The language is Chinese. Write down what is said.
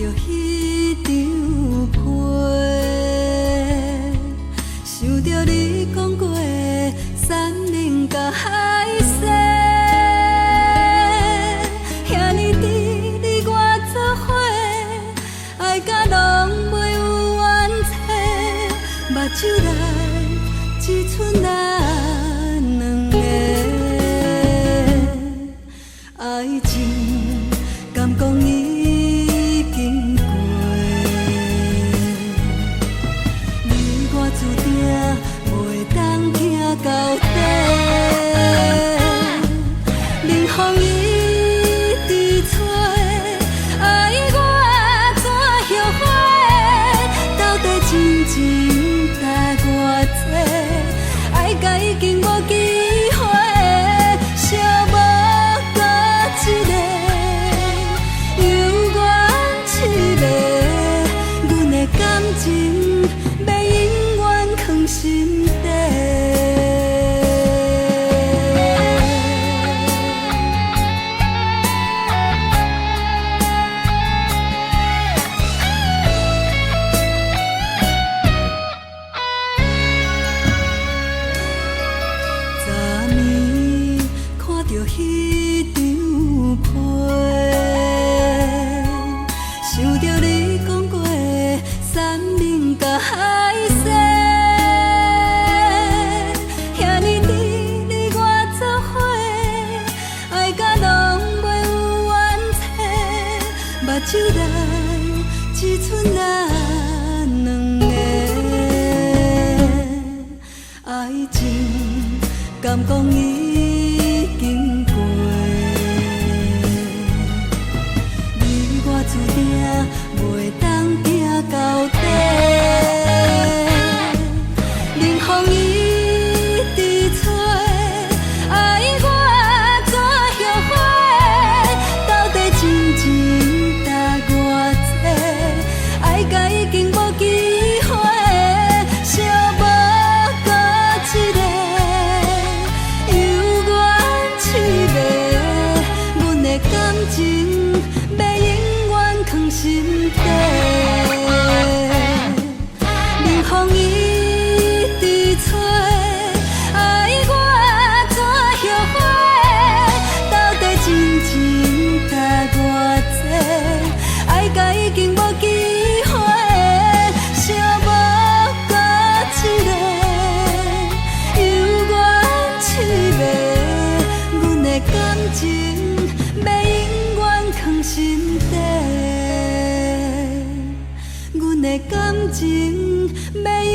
着彼张被，想着你讲过的山林甲海誓，遐尼甜你我做伙，爱甲拢袂有完切，目睭内只剩咱两个，爱情敢讲已经过，你我注定袂当行到底，冷风一直吹，爱我怎后悔？到底真情值偌多？爱甲已经无机会，寂寞搁一个，犹原痴迷，阮的感情要永远藏心底。昨暝看着彼张被，想着你讲过的山林甲海誓，遐尼甜你我做伙，爱甲拢袂有完切，目睭内只剩咱两个，爱情敢讲已经过，你我注定袂当行到底，冷风一直吹，爱我怎后悔？到底真情值偌多？爱甲已经无机会，寂寞搁一个，犹原痴迷，阮的感情要永远藏心底。冷风一直吹，爱我怎后悔？到底真情值偌多？爱甲已经无机会，寂寞搁一个，犹原痴迷，阮的感情要永远藏心底，阮的感情要永